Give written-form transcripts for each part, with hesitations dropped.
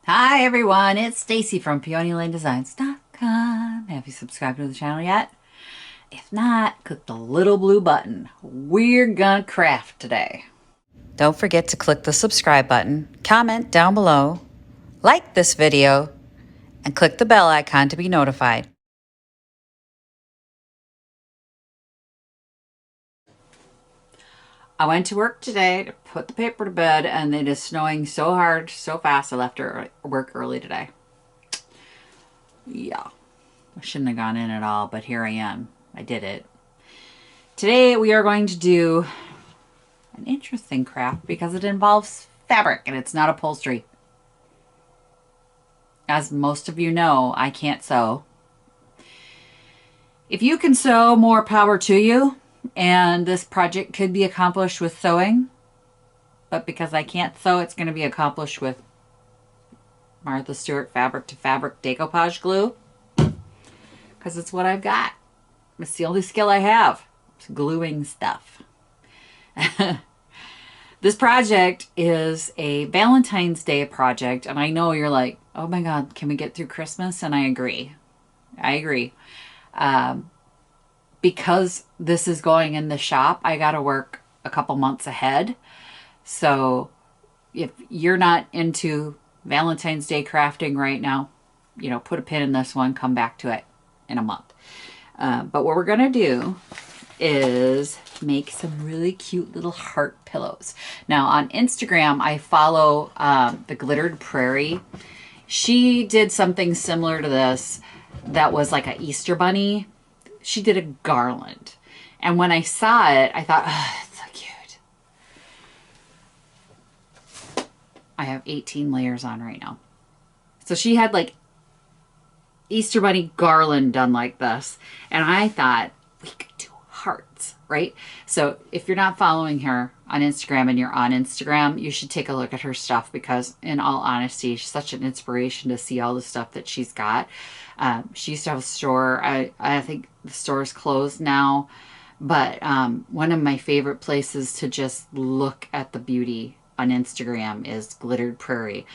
Hi everyone, it's Stacy from PeonyLaneDesigns.com. Have you subscribed to the channel yet? If not, click the little blue button. We're gonna craft today. Don't forget to click the subscribe button, comment down below, like this video, and click the bell icon to be notified. I went to work today to put the paper to bed, and it is snowing so hard, so fast, I left work early today. Yeah, I shouldn't have gone in at all, but here I am. I did it. Today we are going to do an interesting craft because it involves fabric and it's not upholstery. As most of you know, I can't sew. If you can sew, more power to you, and this project could be accomplished with sewing, but because I can't sew, it's going to be accomplished with Martha Stewart fabric to fabric decoupage glue, because it's what I've got. It's the only skill I have. It's gluing stuff. This project is a Valentine's Day project, and I know you're like, oh my God, can we get through Christmas? And I agree. I agree. Because this is going in the shop, I got to work a couple months ahead. So if you're not into Valentine's Day crafting right now, you know, put a pin in this one, come back to it in a month. But what we're going to do is make some really cute little heart pillows. Now on Instagram, I follow the Glittered Prairie. She did something similar to this that was like an Easter bunny. She did a garland. And when I saw it, I thought, oh, it's so cute. I have 18 layers on right now. So she had like Easter bunny garland done like this. And I thought we could do hearts, right? So if you're not following her on Instagram and you're on Instagram, you should take a look at her stuff because in all honesty, she's such an inspiration to see all the stuff that she's got. She used to have a store. I think the store's closed now, but one of my favorite places to just look at the beauty on Instagram is Glittered Prairie.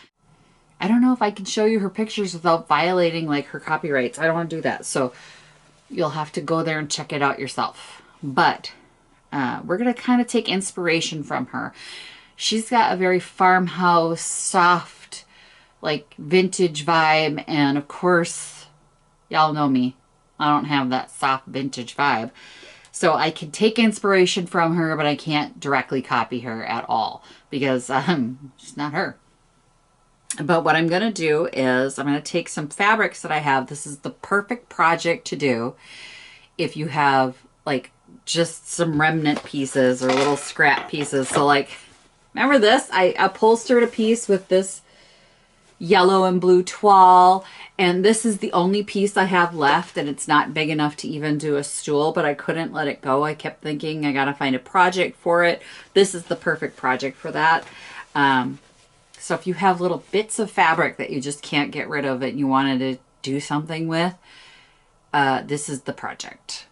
I don't know if I can show you her pictures without violating like her copyrights. I don't want to do that. So you'll have to go there and check it out yourself. But we're going to kind of take inspiration from her. She's got a very farmhouse, soft, like vintage vibe. And of course, y'all know me. I don't have that soft vintage vibe. So I can take inspiration from her, but I can't directly copy her at all because she's not her. But what I'm going to do is I'm going to take some fabrics that I have. This is the perfect project to do if you have like just some remnant pieces or little scrap pieces. So like, remember this? I upholstered a piece with this yellow and blue toile, and this is the only piece I have left, and it's not big enough to even do a stool, but I couldn't let it go. I kept thinking I got to find a project for it. This is the perfect project for that. So if you have little bits of fabric that you just can't get rid of and you wanted to do something with, this is the project.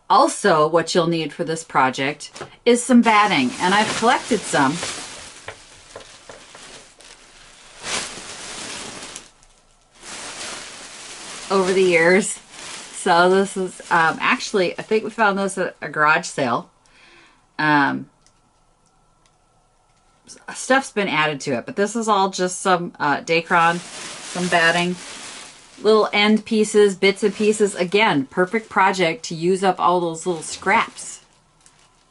Also, what you'll need for this project is some batting, and I've collected some. Over the years. So this is actually, I think we found this at a garage sale. Stuff's been added to it, but this is all just some Dacron, some batting, little end pieces, bits and pieces. Again, perfect project to use up all those little scraps,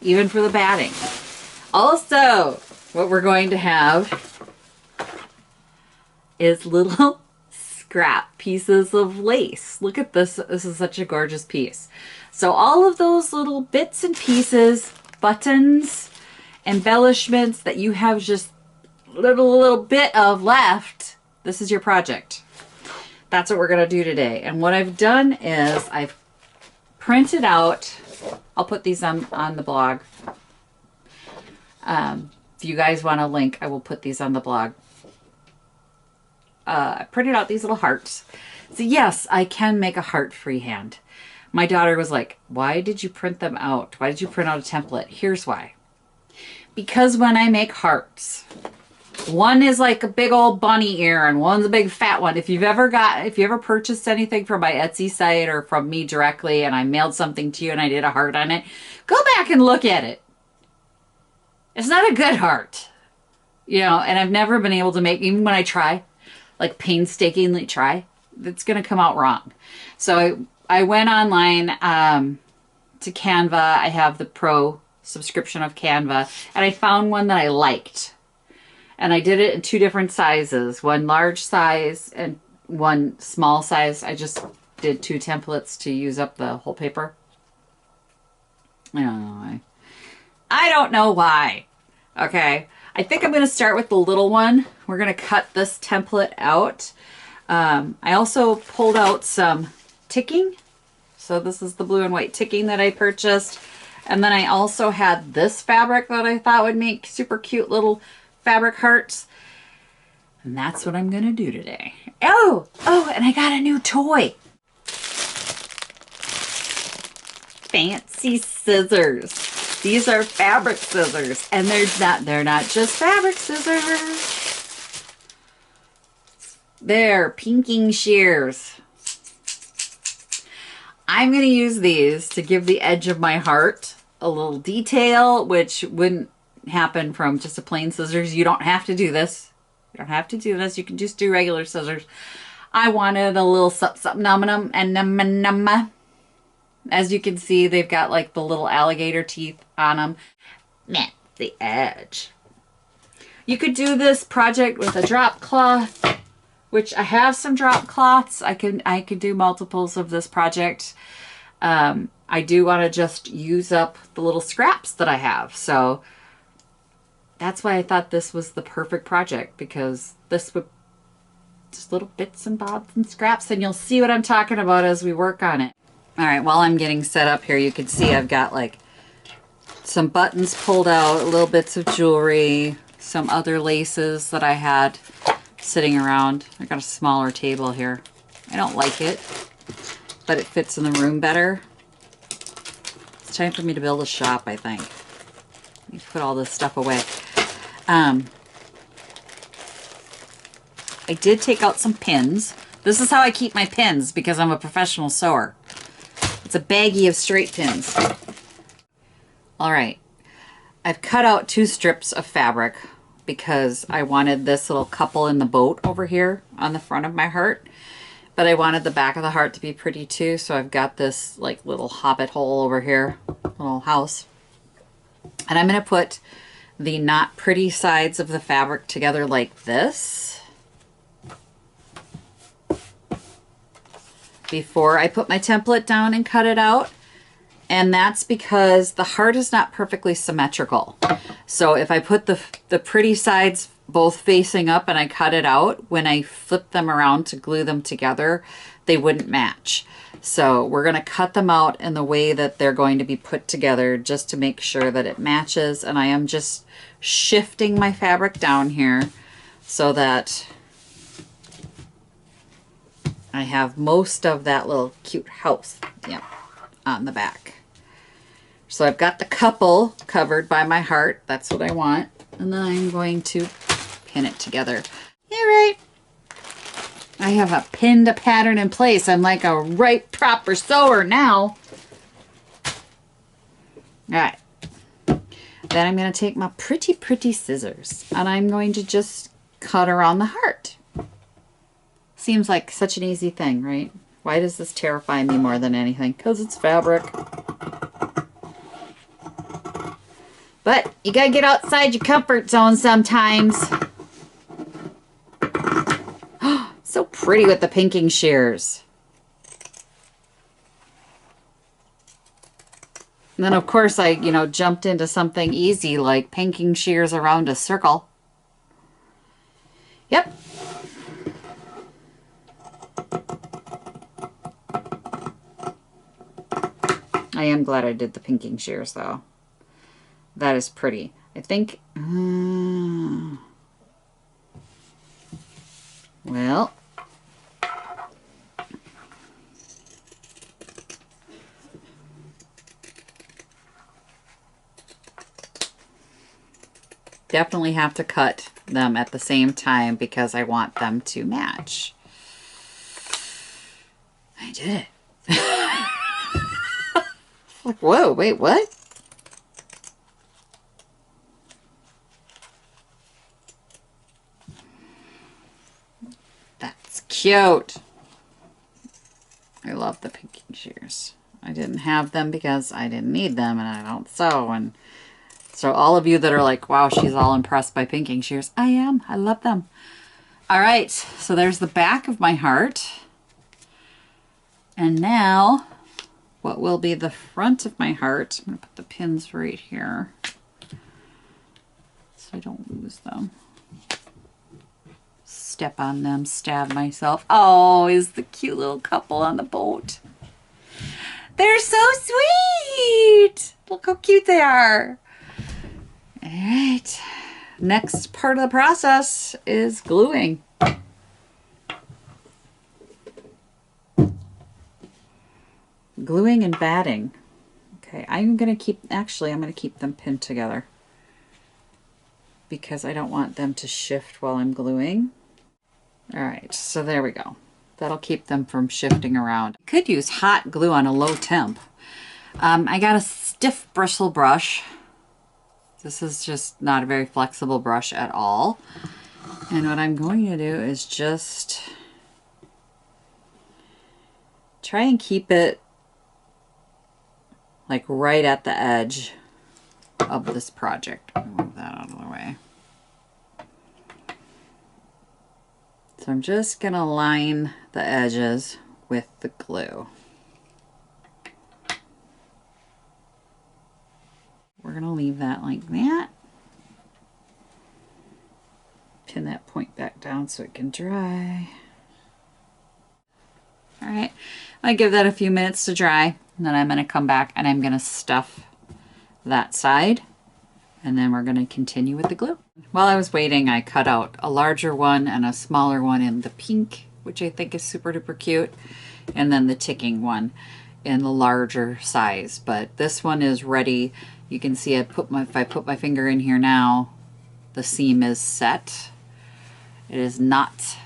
even for the batting. Also, what we're going to have is little scrap pieces of lace. Look at this. This is such a gorgeous piece. So all of those little bits and pieces, buttons, embellishments that you have just little bit of left, this is your project. That's what we're going to do today. And what I've done is I've printed out, I'll put these on the blog. If you guys want a link, I will put these on the blog. I printed out these little hearts. So yes, I can make a heart freehand. My daughter was like, why did you print them out? Why did you print out a template? Here's why. Because when I make hearts, One is like a big old bunny ear and one's a big fat one. If you ever purchased anything from my Etsy site or from me directly and I mailed something to you and I did a heart on it, go back and look at it. It's not a good heart. You know, and I've never been able to make, even when I try, like painstakingly try, it's going to come out wrong. So I went online to Canva. I have the pro subscription of Canva, and I found one that I liked. And I did it in 2 different sizes, one large size and one small size. I just did 2 templates to use up the whole paper. I don't know why. I don't know why. Okay. I think I'm going to start with the little one. We're going to cut this template out. I also pulled out some ticking. So this is the blue and white ticking that I purchased. And then I also had this fabric that I thought would make super cute little fabric hearts. And that's what I'm going to do today. Oh, and I got a new toy. Fancy scissors. These are fabric scissors, and they're not just fabric scissors. They're pinking shears. I'm going to use these to give the edge of my heart a little detail, which wouldn't happen from just a plain scissors. You don't have to do this. You don't have to do this. You can just do regular scissors. I wanted a little something num and num. As you can see, they've got like the little alligator teeth on them. Man, the edge. You could do this project with a drop cloth, which I have some drop cloths. I could do multiples of this project. I do want to just use up the little scraps that I have. So that's why I thought this was the perfect project, because this would just little bits and bobs and scraps, and you'll see what I'm talking about as we work on it. All right, while I'm getting set up here, you can see I've got like some buttons pulled out, little bits of jewelry, some other laces that I had sitting around. I got a smaller table here. I don't like it, but it fits in the room better. It's time for me to build a shop, I think. Let me put all this stuff away. I did take out some pins. This is how I keep my pins because I'm a professional sewer. It's a baggie of straight pins. All right. I've cut out 2 strips of fabric because I wanted this little couple in the boat over here on the front of my heart. But I wanted the back of the heart to be pretty too, so I've got this like little hobbit hole over here, little house. And I'm going to put the not pretty sides of the fabric together like this before I put my template down and cut it out. And that's because the heart is not perfectly symmetrical. So if I put the pretty sides both facing up and I cut it out, when I flip them around to glue them together, they wouldn't match. So we're going to cut them out in the way that they're going to be put together just to make sure that it matches. And I am just shifting my fabric down here so that I have most of that little cute house, on the back. So I've got the couple covered by my heart. That's what I want. And then I'm going to pin it together. Yeah, right. I have a pinned a pattern in place. I'm like a right proper sewer now. All right. Then I'm going to take my pretty scissors and I'm going to just cut around the heart. Seems like such an easy thing, right? Why does this terrify me more than anything? Because it's fabric. But you gotta get outside your comfort zone sometimes. So pretty with the pinking shears. And then of course I, jumped into something easy like pinking shears around a circle. Yep. I am glad I did the pinking shears though. That is pretty. I think, well, definitely have to cut them at the same time because I want them to match. I did it. Like, whoa, wait, what? That's cute. I love the pinking shears. I didn't have them because I didn't need them and I don't sew. And so all of you that are like, wow, she's all impressed by pinking shears. I am. I love them. All right. So there's the back of my heart. And now what will be the front of my heart? I'm going to put the pins right here so I don't lose them. Step on them, stab myself. Oh, is the cute little couple on the boat. They're so sweet. Look how cute they are. All right. Next part of the process is gluing. Gluing and batting. Okay, I'm going to keep them pinned together because I don't want them to shift while I'm gluing. All right, so there we go. That'll keep them from shifting around. I could use hot glue on a low temp. I got a stiff bristle brush. This is just not a very flexible brush at all. And what I'm going to do is just try and keep it like right at the edge of this project. Move that out of the way. So I'm just going to line the edges with the glue. We're going to leave that like that. Pin that point back down so it can dry. All right, I give that a few minutes to dry, and then I'm going to come back and I'm going to stuff that side, and then we're going to continue with the glue. While I was waiting, I cut out a larger one and a smaller one in the pink, which I think is super duper cute, and then the ticking one in the larger size. But this one is ready. You can see if I put my finger in here now, the seam is set. It is not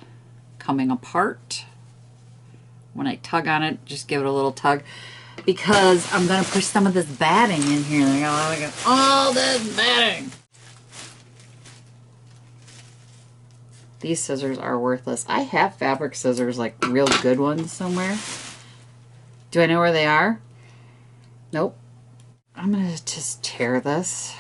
coming apart. When I tug on it, just give it a little tug, because I'm going to push some of this batting in here. Look at all this batting. These scissors are worthless. I have fabric scissors, like real good ones somewhere. Do I know where they are? Nope. I'm going to just tear this.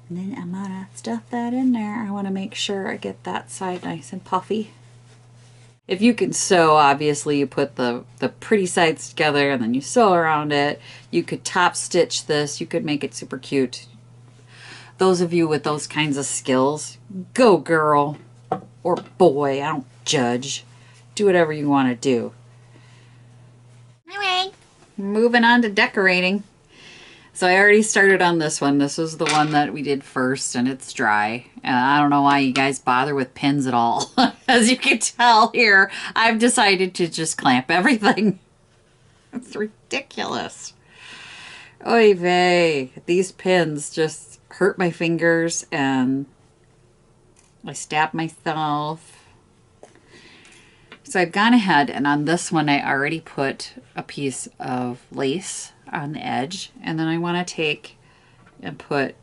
And then I'm gonna stuff that in there. I want to make sure I get that side nice and puffy. If you can sew, obviously you put the pretty sides together and then you sew around it. You could top stitch this. You could make it super cute. Those of you with those kinds of skills, go girl or boy, I don't judge. Do whatever you want to do. Anyway, moving on to decorating. So I already started on this one. This was the one that we did first, and it's dry. And I don't know why you guys bother with pins at all. As you can tell here, I've decided to just clamp everything. It's ridiculous. Oy vey. These pins just hurt my fingers, and I stab myself. So I've gone ahead, and on this one I already put a piece of lace on the edge, and then I want to take and put,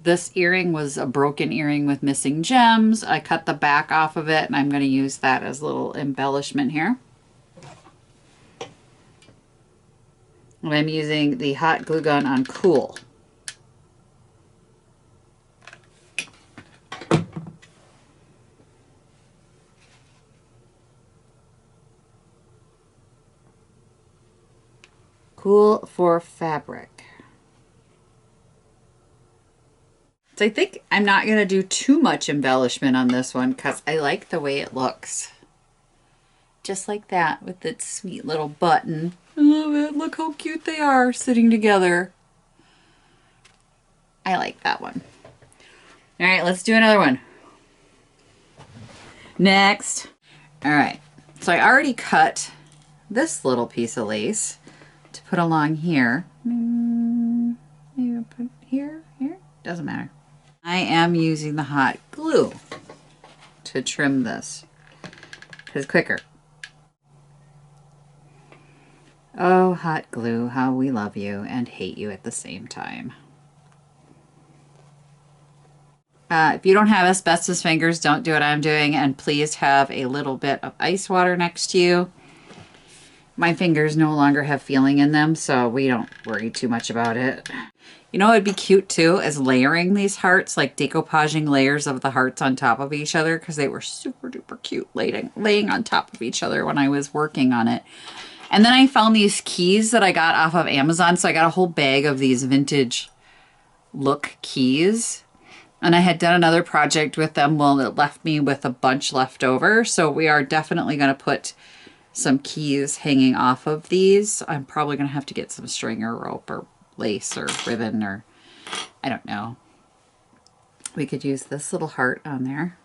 this earring was a broken earring with missing gems. I cut the back off of it, and I'm going to use that as a little embellishment here. And I'm using the hot glue gun on Cool. Cool for fabric. So I think I'm not going to do too much embellishment on this one because I like the way it looks. Just like that with its sweet little button. I love it. Look how cute they are sitting together. I like that one. All right, let's do another one. Next. All right, so I already cut this little piece of lace to put along here. Maybe put here, doesn't matter. I am using the hot glue to trim this because it's quicker. Oh, hot glue, how we love you and hate you at the same time. If you don't have asbestos fingers, don't do what I'm doing, and please have a little bit of ice water next to you. My fingers no longer have feeling in them, so we don't worry too much about it. You know what would be cute too is layering these hearts, like decoupaging layers of the hearts on top of each other, because they were super duper cute laying on top of each other when I was working on it. And then I found these keys that I got off of Amazon, so I got a whole bag of these vintage look keys. And I had done another project with them. Well, it left me with a bunch left over, so we are definitely going to put some keys hanging off of these. I'm probably going to have to get some string or rope or lace or ribbon, or I don't know. We could use this little heart on there.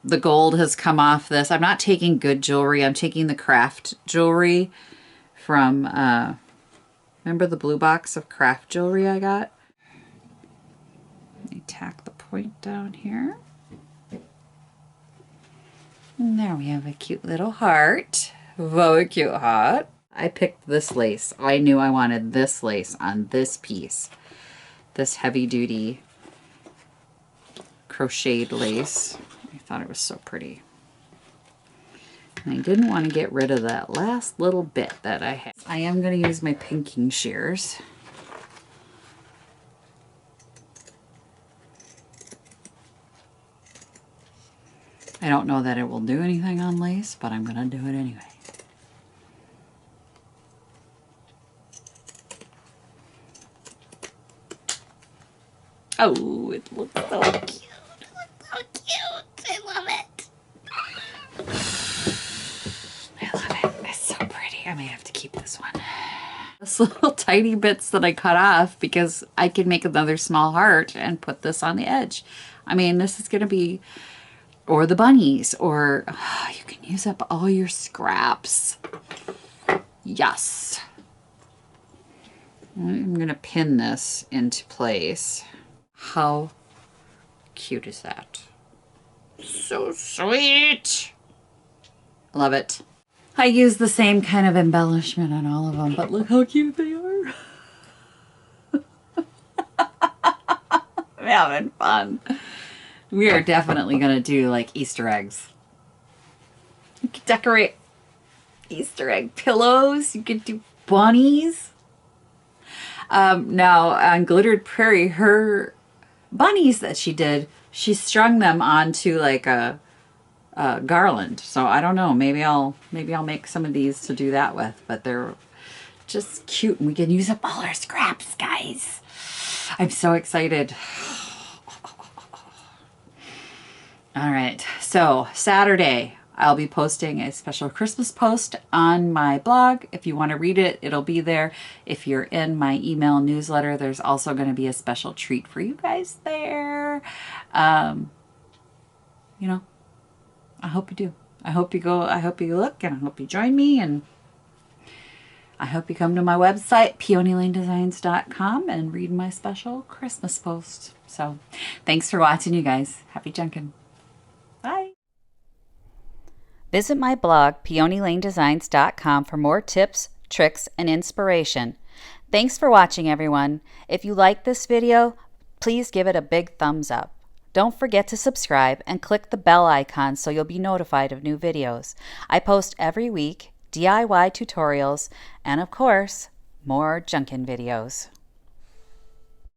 The gold has come off this. I'm not taking good jewelry. I'm taking the craft jewelry from, remember the blue box of craft jewelry I got? Let me tack the point down here. And there we have a cute little heart. Very cute heart. I picked this lace. I knew I wanted this lace on this piece. This heavy duty crocheted lace. I thought it was so pretty. And I didn't want to get rid of that last little bit that I had. I am going to use my pinking shears. I don't know that it will do anything on lace, but I'm going to do it anyway. Oh, it looks so cute. It looks so cute. I love it. I love it. It's so pretty. I may have to keep this one. This little tiny bits that I cut off because I can make another small heart and put this on the edge. I mean, this is going to be... Or the bunnies, or you can use up all your scraps. Yes. I'm going to pin this into place. How cute is that? So sweet. Love it. I use the same kind of embellishment on all of them, but look how cute they are. I'm having fun. We are definitely going to do like Easter eggs. You could decorate Easter egg pillows. You could do bunnies. Now on Glittered Prairie, her bunnies that she did, she strung them onto like a garland. So I don't know. Maybe I'll make some of these to do that with. But they're just cute, and we can use up all our scraps, guys. I'm so excited. All right, so Saturday, I'll be posting a special Christmas post on my blog. If you want to read it, it'll be there. If you're in my email newsletter, there's also going to be a special treat for you guys there. You know, I hope you do. I hope you go. I hope you look, and I hope you join me, and I hope you come to my website, peonylanedesigns.com, and read my special Christmas post. So thanks for watching, you guys. Happy junkin'. Bye. Visit my blog, peonylanedesigns.com, for more tips, tricks, and inspiration. Thanks for watching, everyone. If you like this video, please give it a big thumbs up. Don't forget to subscribe and click the bell icon so you'll be notified of new videos. I post every week DIY tutorials and, of course, more junkin' videos.